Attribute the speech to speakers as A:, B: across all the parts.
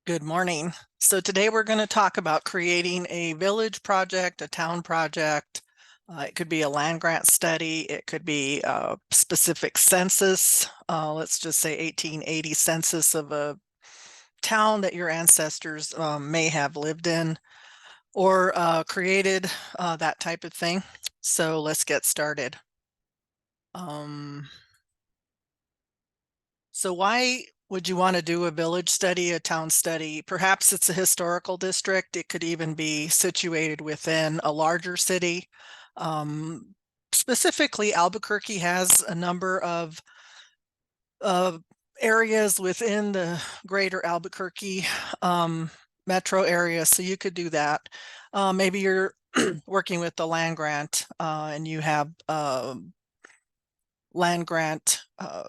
A: Good morning. So today we're going to talk about creating a village project, a town project. It could be a land grant study. It could be a specific census. Let's just say 1880 census of a town that your ancestors may have lived in or created, that type of thing. So let's get started. Um, So why would you want to do a village study, a town study? Perhaps it's a historical district. It could even be situated within a larger city. Um, Specifically, Albuquerque has a number of uh, areas within the greater Albuquerque metro area, so you could do that. Maybe you're working with the land grant and you have land grant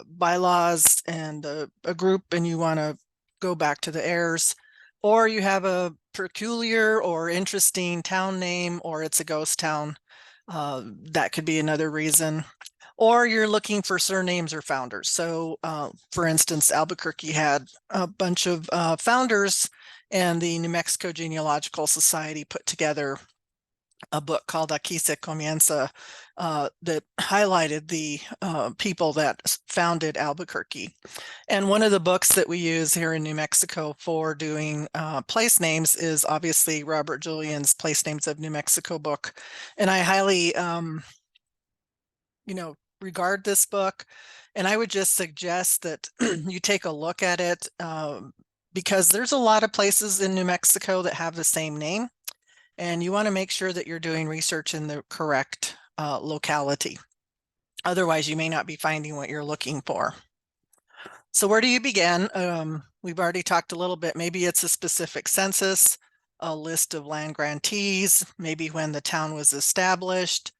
A: bylaws and a group and you want to go back to the heirs, or you have a peculiar or interesting town name, or it's a ghost town. That could be another reason. Or you're looking for surnames or founders. So, for instance, Albuquerque had a bunch of founders, and the New Mexico Genealogical Society put together a book called Aquí se comienza that highlighted the people that founded Albuquerque. And one of the books that we use here in New Mexico for doing place names is obviously Robert Julian's Place Names of New Mexico book. And I highly, regard this book. And I would just suggest that you take a look at it because there's a lot of places in New Mexico that have the same name. And you want to make sure that you're doing research in the correct locality. Otherwise, you may not be finding what you're looking for. So where do you begin? We've already talked a little bit. Maybe it's a specific census, a list of land grantees, maybe when the town was established.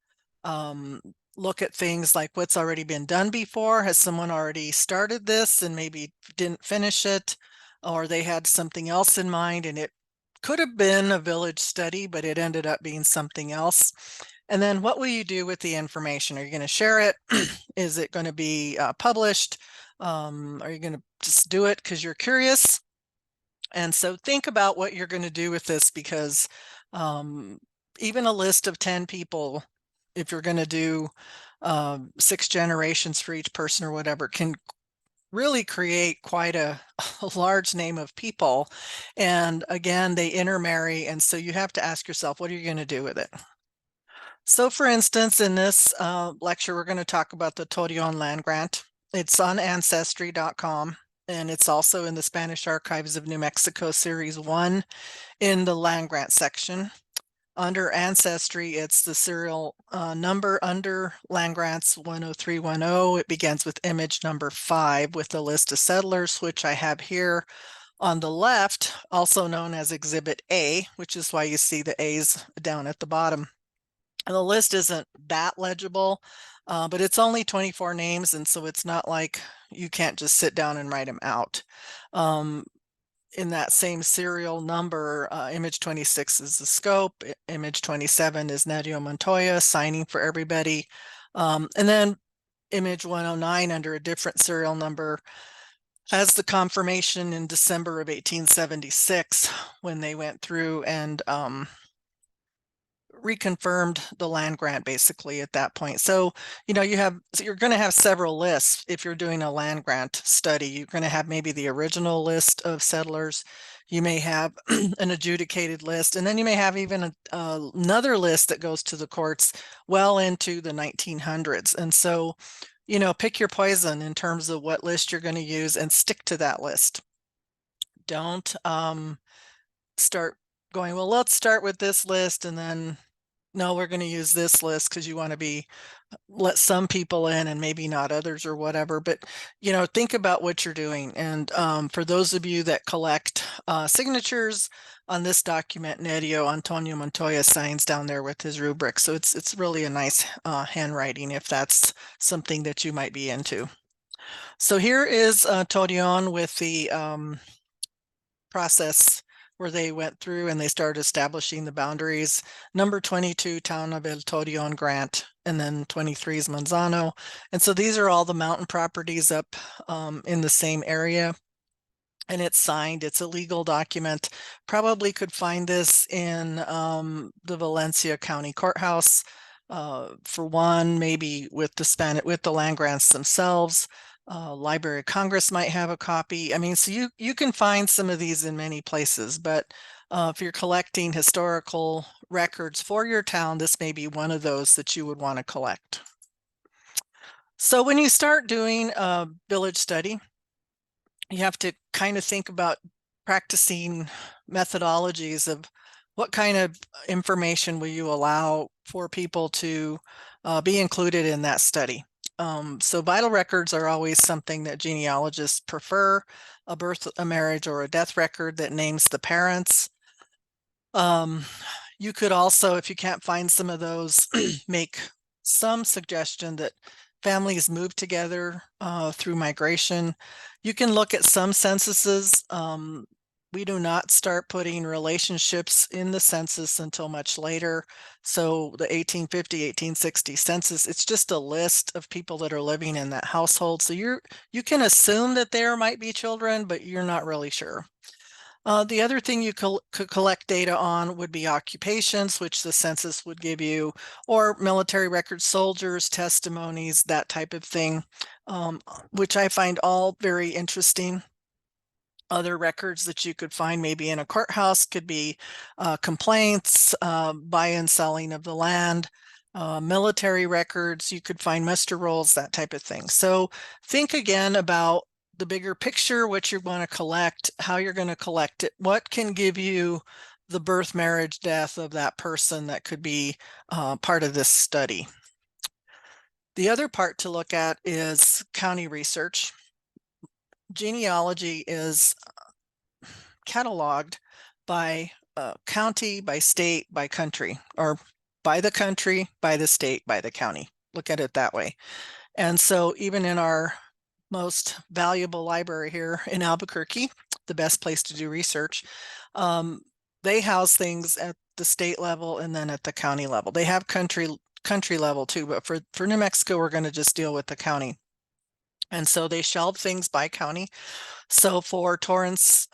A: Um, Look at things like what's already been done before. Has someone already started this and maybe didn't finish it, or they had something else in mind and it could have been a village study, but it ended up being something else. And then what will you do with the information? Are you going to share it? Is it going to be published? Are you going to just do it because you're curious? And so think about what you're going to do with this, because even a list of 10 people, if you're going to do 6 generations for each person or whatever, can really create quite a large name of people. And again, they intermarry. And so you have to ask yourself, what are you going to do with it? So for instance, in this lecture, we're going to talk about the Torreon land grant. It's on ancestry.com, and it's also in the Spanish Archives of New Mexico Series 1 in the land grant section. Under Ancestry, it's the serial number under land grants 10310. It begins with image number 5 with the list of settlers, which I have here on the left, also known as Exhibit A, which is why you see the A's down at the bottom. And the list isn't that legible, but it's only 24 names, and so it's not like you can't just sit down and write them out. In that same serial number, image 26 is the scope, image 27 is Nadio Montoya signing for everybody. And then image 109 under a different serial number has the confirmation in December of 1876 when they went through and reconfirmed the land grant basically at that point. So, you're going to have several lists. If you're doing a land grant study, you're going to have maybe the original list of settlers. You may have an adjudicated list, and then you may have even another list that goes to the courts well into the 1900s. And so, pick your poison in terms of what list you're going to use and stick to that list. Don't start going, well, let's start with this list and then no, we're going to use this list because you want to let some people in and maybe not others or whatever. But, think about what you're doing. And for those of you that collect signatures on this document, Nadio Antonio Montoya signs down there with his rubric. So it's really a nice handwriting if that's something that you might be into. So here is Torreon with the process where they went through and they started establishing the boundaries. Number 22, Town of El Torreon Grant, and then 23 is Manzano. And so these are all the mountain properties up in the same area. and it's signed. It's a legal document. Probably could find this in the Valencia County Courthouse. For one, maybe with the land grants themselves. Library of Congress might have a copy. I mean, so you can find some of these in many places, but if you're collecting historical records for your town, this may be one of those that you would want to collect. So when you start doing a village study, you have to kind of think about practicing methodologies of what kind of information will you allow for people to be included in that study. So vital records are always something that genealogists prefer: a birth, a marriage, or a death record that names the parents. You could also, if you can't find some of those, make some suggestion that families move together through migration. You can look at some censuses. We do not start putting relationships in the census until much later. So the 1850, 1860 census, it's just a list of people that are living in that household. So you can assume that there might be children, but you're not really sure. The other thing you could collect data on would be occupations, which the census would give you, or military records, soldiers, testimonies, that type of thing, which I find all very interesting. Other records that you could find maybe in a courthouse could be complaints, buy and selling of the land, military records. You could find muster rolls, that type of thing. So think again about the bigger picture, what you're going to collect, how you're going to collect it, what can give you the birth, marriage, death of that person that could be part of this study. The other part to look at is county research. Genealogy is cataloged by county, by state, by country, or by the country, by the state, by the county. Look at it that way. And so even in our most valuable library here in Albuquerque, the best place to do research, they house things at the state level and then at the county level. They have country level too, but for New Mexico, we're going to just deal with the county. And so they shelve things by county. So for Torrance,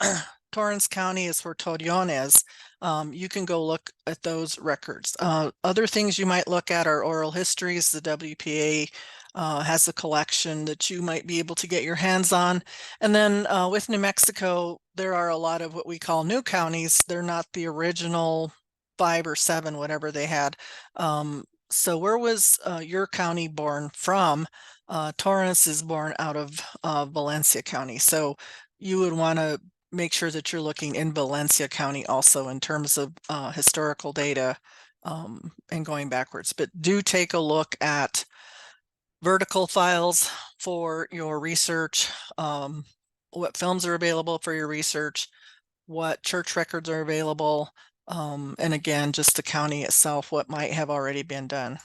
A: Torrance County is for Torreones. You can go look at those records. Other things you might look at are oral histories. The WPA has a collection that you might be able to get your hands on. And then with New Mexico, there are a lot of what we call new counties. They're not the original 5 or 7, whatever they had. So where was your county born from? Torrance is born out of Valencia County. So you would want to make sure that you're looking in Valencia County also in terms of historical data and going backwards. But do take a look at vertical files for your research, what films are available for your research, what church records are available, and again, just the county itself, what might have already been done.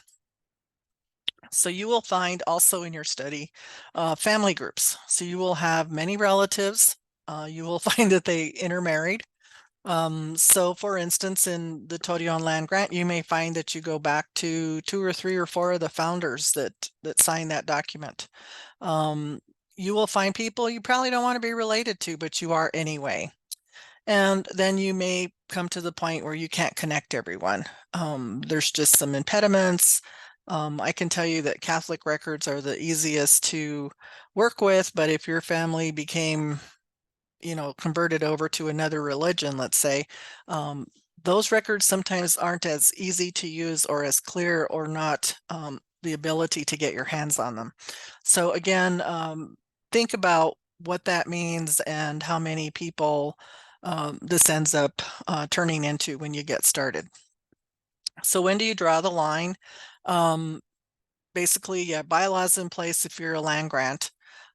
A: So you will find also in your study family groups. So you will have many relatives. You will find that they intermarried. So for instance, in the Torreon land grant, you may find that you go back to 2 or 3 or 4 of the founders that signed that document. You will find people you probably don't want to be related to, but you are anyway. And then you may come to the point where you can't connect everyone. There's just some impediments. I can tell you that Catholic records are the easiest to work with, but if your family became, converted over to another religion, let's say, those records sometimes aren't as easy to use or as clear, or not the ability to get your hands on them. So again, think about what that means and how many people this ends up turning into when you get started. So when do you draw the line? Basically, yeah, bylaws in place if you're a land grant.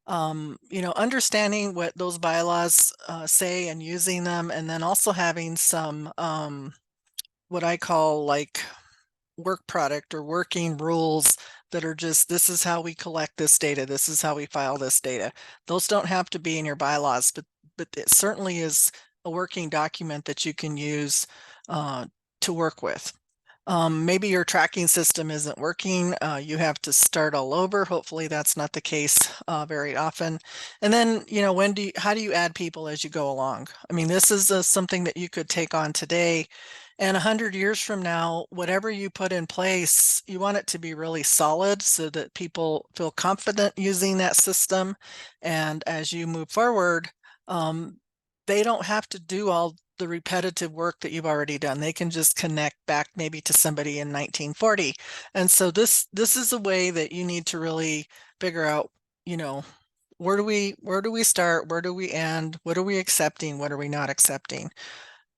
A: Understanding what those bylaws say and using them, and then also having some what I call like work product or working rules that are just, this is how we collect this data, this is how we file this data. Those don't have to be in your bylaws, but it certainly is a working document that you can use to work with. Maybe your tracking system isn't working. You have to start all over. Hopefully that's not the case very often. And then, how do you add people as you go along? I mean, this is something that you could take on today. And 100 years from now, whatever you put in place, you want it to be really solid so that people feel confident using that system. And as you move forward, um, they don't have to do all the repetitive work that you've already done. They can just connect back maybe to somebody in 1940. And so this is a way that you need to really figure out, you know, where do we start? Where do we end? What are we accepting? What are we not accepting?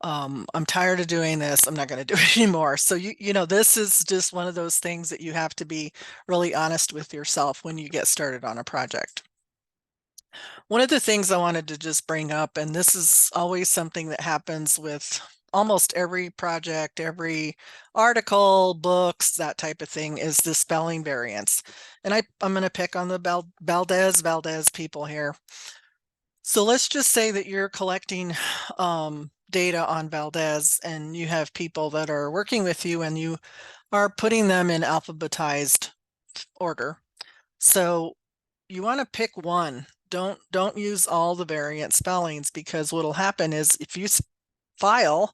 A: I'm tired of doing this. I'm not going to do it anymore. So this is just one of those things that you have to be really honest with yourself when you get started on a project. One of the things I wanted to just bring up, and this is always something that happens with almost every project, every article, books, that type of thing, is the spelling variants. And I'm going to pick on the Valdez people here. So let's just say that you're collecting data on Valdez and you have people that are working with you and you are putting them in alphabetized order. So you want to pick one. Don't use all the variant spellings, because what'll happen is if you file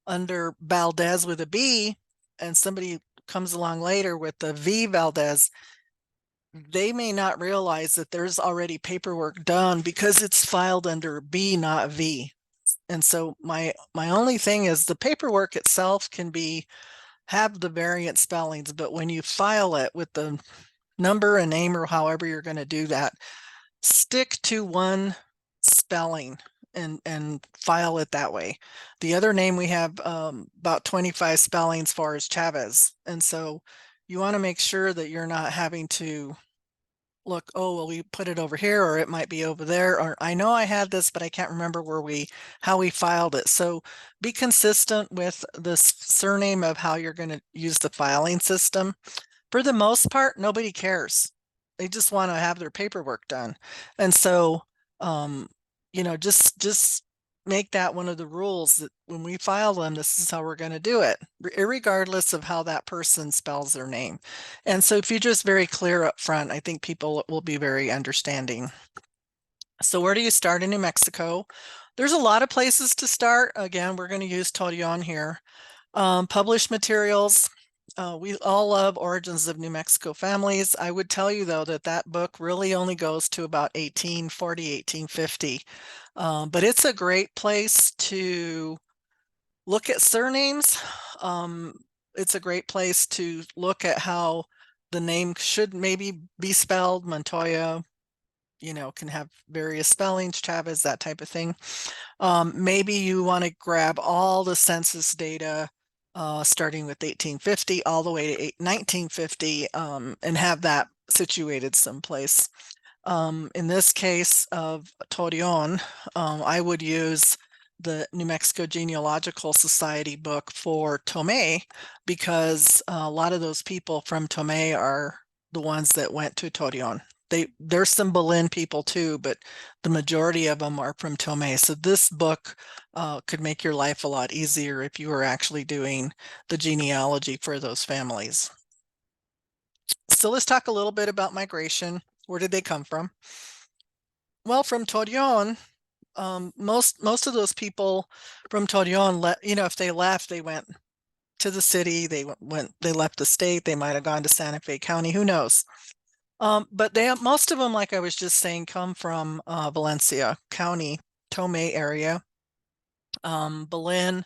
A: under Valdez with a B and somebody comes along later with the V Valdez, they may not realize that there's already paperwork done because it's filed under B, not V. And so my only thing is the paperwork itself can have the variant spellings, but when you file it with the number and name or however you're going to do that, stick to one spelling and file it that way. The other name we have about 25 spellings for is Chavez. And so you want to make sure that you're not having to look, oh, well, we put it over here, or it might be over there, or I know I had this, but I can't remember how we filed it. So be consistent with the surname of how you're going to use the filing system. For the most part, nobody cares. They just want to have their paperwork done. And so, just make that one of the rules that when we file them, this is how we're going to do it, regardless of how that person spells their name. And so if you're just very clear up front, I think people will be very understanding. So where do you start in New Mexico? There's a lot of places to start. Again, we're going to use Torreon here. Published materials. We all love Origins of New Mexico Families. I would tell you, though, that book really only goes to about 1840, 1850. But it's a great place to look at surnames. It's a great place to look at how the name should maybe be spelled. Montoya, can have various spellings, Chavez, that type of thing. Maybe you want to grab all the census data starting with 1850 all the way to 1950 and have that situated someplace. In this case of Torreon, I would use the New Mexico Genealogical Society book for Tomé, because a lot of those people from Tomé are the ones that went to Torreon. There's some Belen people too, but the majority of them are from Tomé. So this book could make your life a lot easier if you were actually doing the genealogy for those families. So let's talk a little bit about migration. Where did they come from? Well, from Torreon, most of those people from Torreon, if they left, they went to the city. They left the state. They might have gone to Santa Fe County. Who knows? But most of them, like I was just saying, come from Valencia County, Tomé area, Belen.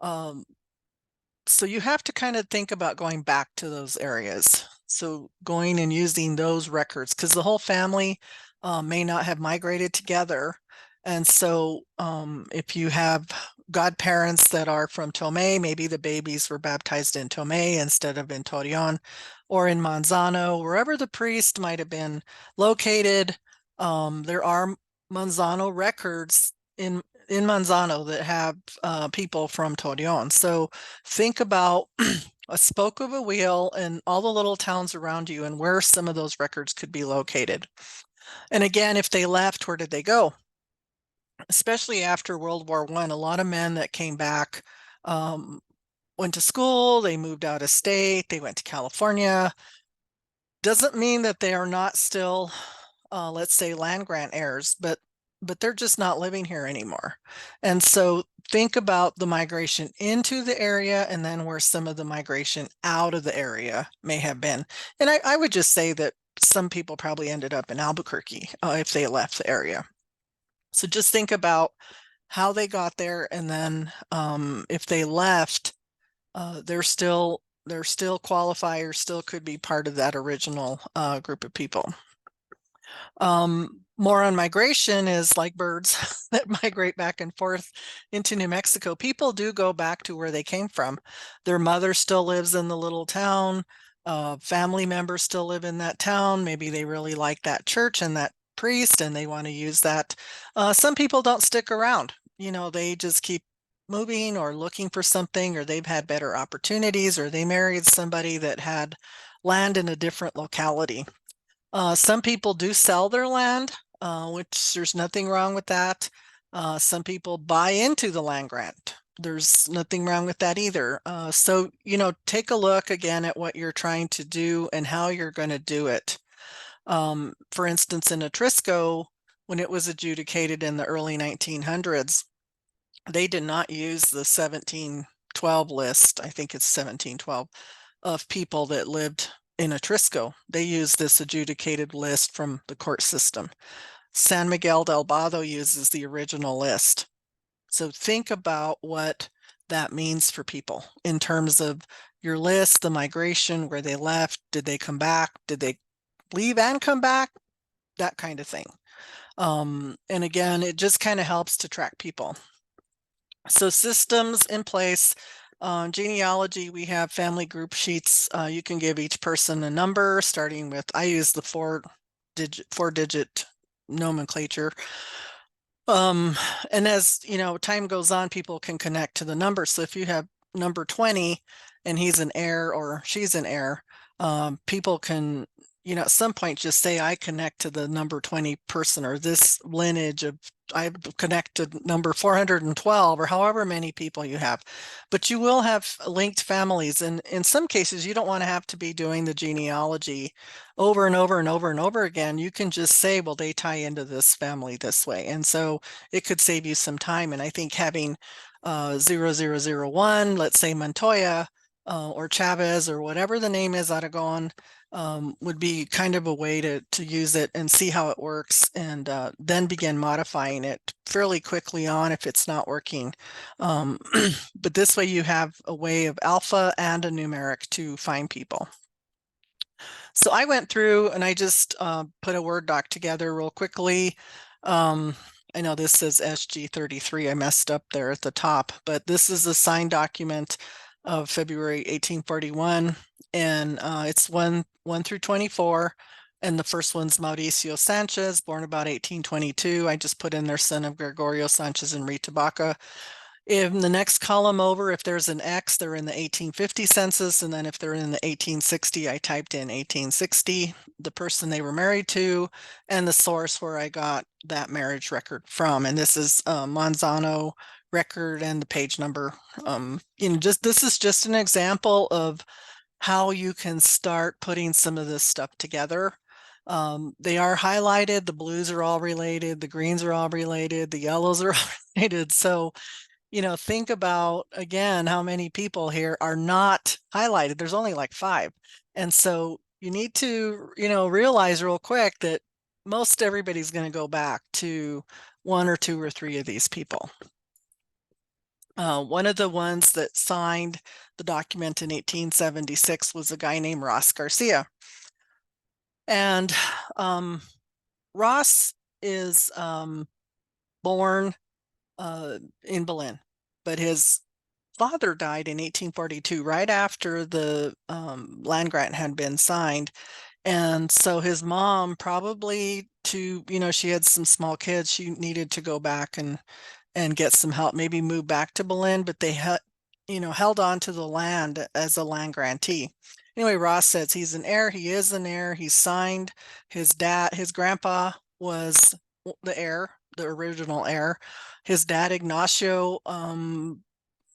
A: Um, so you have to kind of think about going back to those areas. So going and using those records, because the whole family may not have migrated together. And so if you have godparents that are from Tomé, maybe the babies were baptized in Tomé instead of in Torreon or in Manzano, wherever the priest might have been located. There are Manzano records in Manzano that have people from Torreon. So think about a spoke of a wheel and all the little towns around you and where some of those records could be located. And again, if they left, where did they go? Especially after World War I, a lot of men that came back went to school, they moved out of state, they went to California. Doesn't mean that they are not still, let's say, land grant heirs, but they're just not living here anymore. And so think about the migration into the area and then where some of the migration out of the area may have been. And I would just say that some people probably ended up in Albuquerque if they left the area. So just think about how they got there, and then if they left, they're still qualify or still could be part of that original group of people. More on migration is like birds that migrate back and forth into New Mexico. People do go back to where they came from. Their mother still lives in the little town. Family members still live in that town. Maybe they really like that church and that priest and they want to use that. Some people don't stick around. They just keep moving or looking for something, or they've had better opportunities, or they married somebody that had land in a different locality. Some people do sell their land, which there's nothing wrong with that. Some people buy into the land grant. There's nothing wrong with that either. So, take a look again at what you're trying to do and how you're going to do it. For instance, in Atrisco, when it was adjudicated in the early 1900s, they did not use the 1712 list. I think it's 1712 of people that lived in Atrisco. They used this adjudicated list from the court system. San Miguel del Bado uses the original list. So think about what that means for people in terms of your list, the migration, where they left, did they come back, did they leave and come back, that kind of thing. And again, it just kind of helps to track people. So systems in place. Genealogy, we have family group sheets. You can give each person a number, starting with, I use the four-digit nomenclature. And as time goes on, people can connect to the number. So if you have number 20 and he's an heir or she's an heir, people can, at some point just say, I connect to the number 20 person, or this lineage of, I connect to number 412, or however many people you have. But you will have linked families. And in some cases, you don't want to have to be doing the genealogy over and over and over and over again. You can just say, well, they tie into this family this way. And so it could save you some time. And I think having 0001, let's say Montoya, or Chavez, or whatever the name is, Aragon, would be kind of a way to use it and see how it works, and then begin modifying it fairly quickly on if it's not working. But this way you have a way of alpha and a numeric to find people. So I went through and I just put a Word doc together real quickly. I know this says SG33. I messed up there at the top, but this is a signed document of February 1841, and it's 1 through 24. And the first one's Mauricio Sanchez, born about 1822. I just put in there, son of Gregorio Sanchez and Rita Baca. In the next column over, if there's an X, they're in the 1850 census. And then if they're in the 1860, I typed in 1860, the person they were married to, and the source where I got that marriage record from. And this is Manzano record and the page number. This is just an example of how you can start putting some of this stuff together. They are highlighted. The blues are all related. The greens are all related. The yellows are all related. So, think about, again, how many people here are not highlighted. There's only like 5. And so you need to, realize real quick that most everybody's going to go back to 1 or 2 or 3 of these people. One of the ones that signed the document in 1876 was a guy named Ross Garcia. And Ross is born in Berlin, but his father died in 1842, right after the land grant had been signed. And so his mom, probably she had some small kids, she needed to go back and get some help, maybe move back to Berlin, but they held on to the land as a land grantee. Anyway, Ross says he's an heir. He is an heir. He's signed. His grandpa was the heir, the original heir. His dad, Ignacio,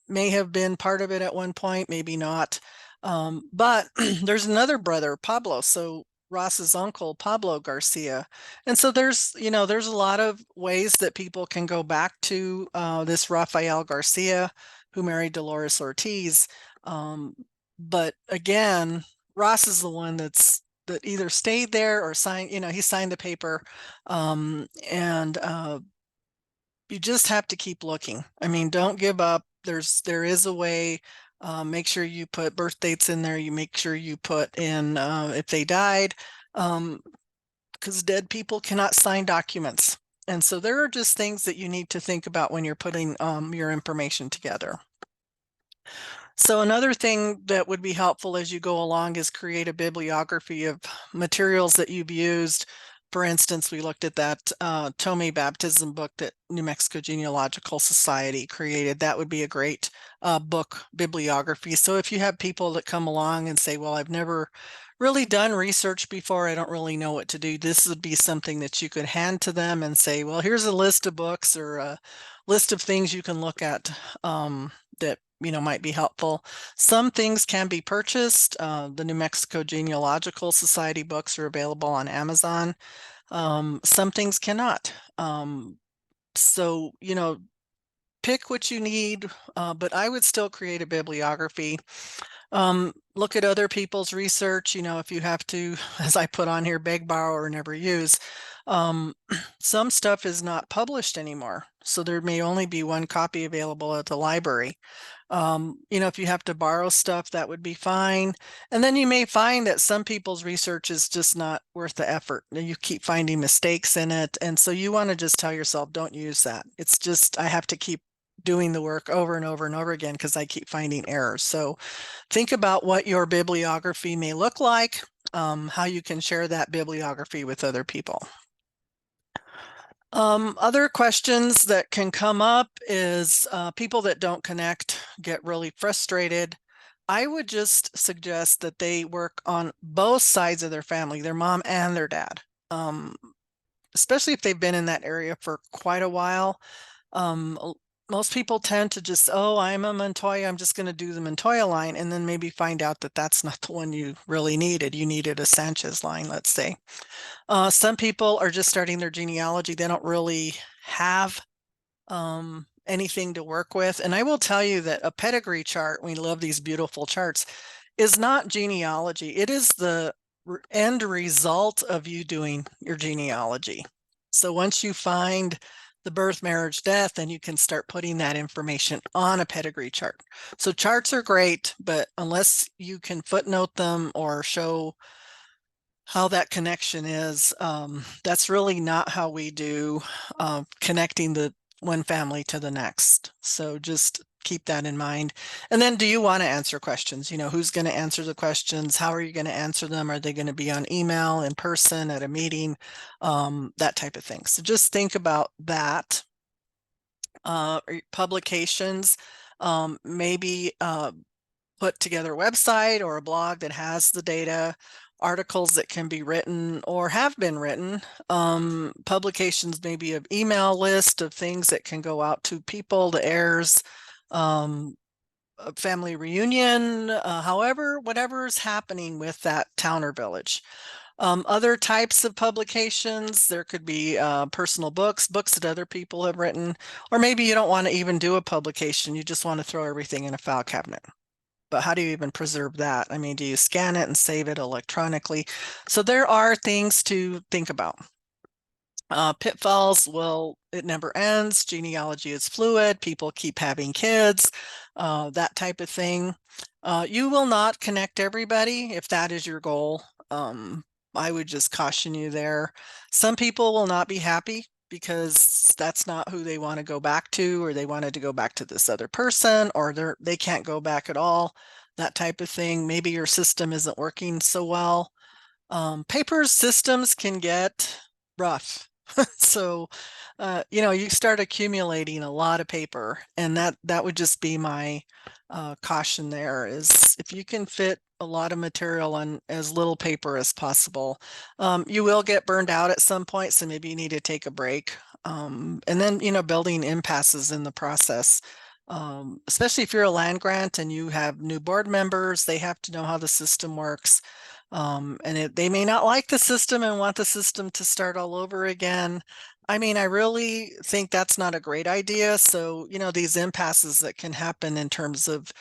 A: may have been part of it at one point, maybe not. But there's another brother, Pablo. So Ross's uncle, Pablo Garcia. And so there's a lot of ways that people can go back to this Rafael Garcia who married Dolores Ortiz. But again, Ross is the one that either stayed there or signed, he signed the paper. And you just have to keep looking. I mean, don't give up. There is a way. Make sure you put birth dates in there. You make sure you put in if they died, because dead people cannot sign documents. And so there are just things that you need to think about when you're putting your information together. So another thing that would be helpful as you go along is create a bibliography of materials that you've used. For instance, we looked at that Tome baptism book that New Mexico Genealogical Society created. That would be a great book bibliography. So if you have people that come along and say, well, I've never really done research before, I don't really know what to do, this would be something that you could hand to them and say, well, here's a list of books or a list of things you can look at that might be helpful. Some things can be purchased. The New Mexico Genealogical Society books are available on Amazon. Some things cannot. So, pick what you need, but I would still create a bibliography. Look at other people's research, if you have to, as I put on here, beg, borrow, or never use. Some stuff is not published anymore, so there may only be one copy available at the library. If you have to borrow stuff, that would be fine. And then you may find that some people's research is just not worth the effort. You keep finding mistakes in it. And so you want to just tell yourself, don't use that. It's just, I have to keep doing the work over and over and over again because I keep finding errors. So think about what your bibliography may look like, how you can share that bibliography with other people. Other questions that can come up is people that don't connect get really frustrated. I would just suggest that they work on both sides of their family, their mom and their dad, especially if they've been in that area for quite a while. Most people tend to just, oh, I'm a Montoya, I'm just going to do the Montoya line, and then maybe find out that that's not the one you really needed. You needed a Sanchez line, let's say. Some people are just starting their genealogy. They don't really have anything to work with. And I will tell you that a pedigree chart, we love these beautiful charts, is not genealogy. It is the end result of you doing your genealogy. So once you find the birth, marriage, death, then you can start putting that information on a pedigree chart. So charts are great, but unless you can footnote them or show how that connection is, that's really not how we do connecting the one family to the next. So just keep that in mind. And then do you want to answer questions? Who's going to answer the questions? How are you going to answer them? Are they going to be on email, in person, at a meeting? That type of thing. So just think about that. Publications, maybe put together a website or a blog that has the data, articles that can be written or have been written, publications, maybe an email list of things that can go out to people, the heirs, a family reunion, whatever is happening with that town or village. Other types of publications, there could be personal books that other people have written, or maybe you don't want to even do a publication. You just want to throw everything in a file cabinet. But how do you even preserve that? I mean, do you scan it and save it electronically? So there are things to think about. Pitfalls, well, it never ends. Genealogy is fluid. People keep having kids, that type of thing. You will not connect everybody if that is your goal. I would just caution you there. Some people will not be happy because that's not who they want to go back to, or they wanted to go back to this other person, or they can't go back at all, that type of thing. Maybe your system isn't working so well. Paper systems can get rough. So, you start accumulating a lot of paper, and that would just be my caution there, is if you can fit a lot of material on as little paper as possible, you will get burned out at some point, so maybe you need to take a break. And then, building impasses in the process. especially if you're a land grant and you have new board members, they have to know how the system works. They may not like the system and want the system to start all over again. I mean, I really think that's not a great idea. So, these impasses that can happen in terms of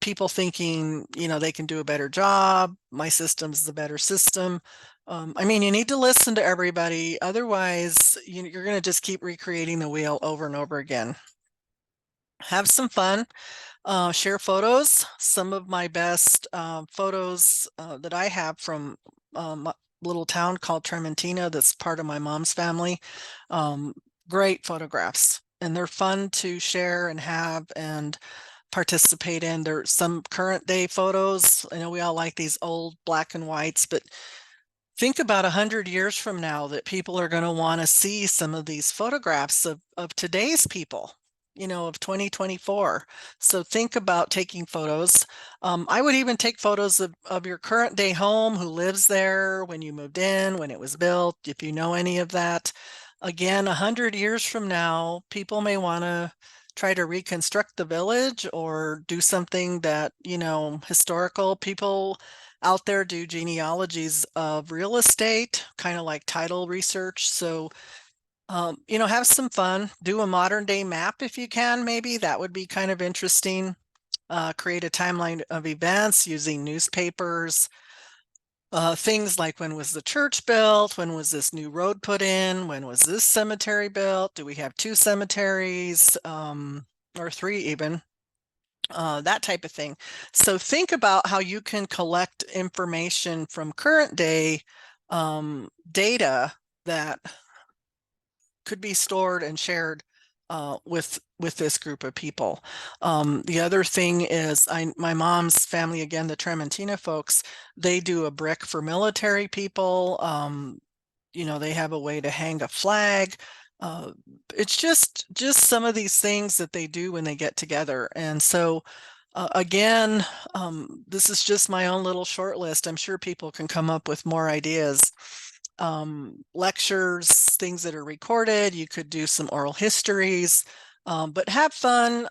A: people thinking, they can do a better job. My system's the better system. I mean, you need to listen to everybody. Otherwise, you're going to just keep recreating the wheel over and over again. Have some fun. Share photos. Some of my best photos that I have from a little town called Trementina that's part of my mom's family. Um, Great photographs, and they're fun to share and have and participate in. There's some current day photos. I know we all like these old black and whites, but think about 100 years from now that people are going to want to see some of these photographs of today's people, of 2024. So think about taking photos. I would even take photos of your current day home, who lives there, when you moved in, when it was built, if you know any of that. Again, 100 years from now, people may want to try to reconstruct the village or do something that, historical people out there do genealogies of real estate, kind of like title research. So, have some fun. Do a modern day map if you can, maybe. That would be kind of interesting. Create a timeline of events using newspapers. Things like, when was the church built? When was this new road put in? When was this cemetery built? Do we have two cemeteries, or three even? That type of thing. So think about how you can collect information from current day data that could be stored and shared with this group of people. The other thing is, my mom's family, again, the Trementina folks, they do a brick for military people. They have a way to hang a flag. It's just some of these things that they do when they get together. And so again, this is just my own little short list. I'm sure people can come up with more ideas. Lectures, things that are recorded. You could do some oral histories, but have fun.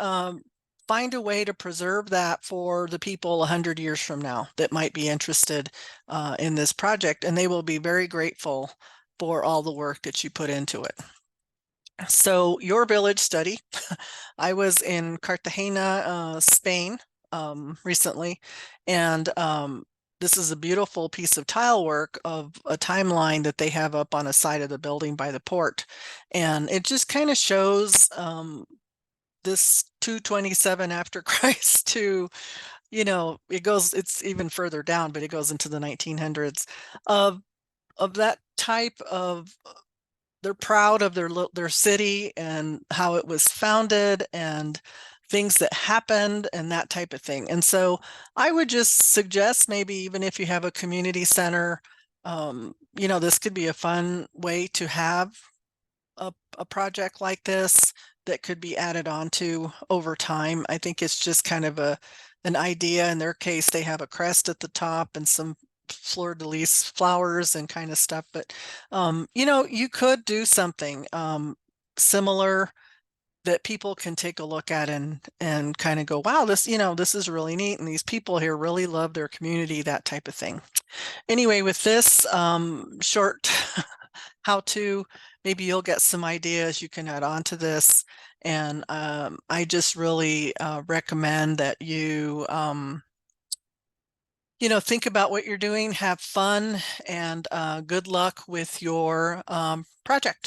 A: Find a way to preserve that for the people 100 years from now that might be interested in this project, and they will be very grateful for all the work that you put into it. So your village study, I was in Cartagena, Spain, recently, and this is a beautiful piece of tile work of a timeline that they have up on a side of the building by the port. And it just kind of shows this 227 after Christ to, it's even further down, but it goes into the 1900s of that type of. They're proud of their city and how it was founded and things that happened and that type of thing. And so I would just suggest, maybe even if you have a community center, this could be a fun way to have a project like this that could be added on to over time. I think it's just kind of an idea. In their case, they have a crest at the top and some fleur-de-lis flowers and kind of stuff, but you could do something similar that people can take a look at and kind of go, wow, this is really neat, and these people here really love their community, that type of thing. Anyway, with this short how to, maybe you'll get some ideas you can add on to this. And I just really recommend that you think about what you're doing, have fun, and good luck with your project.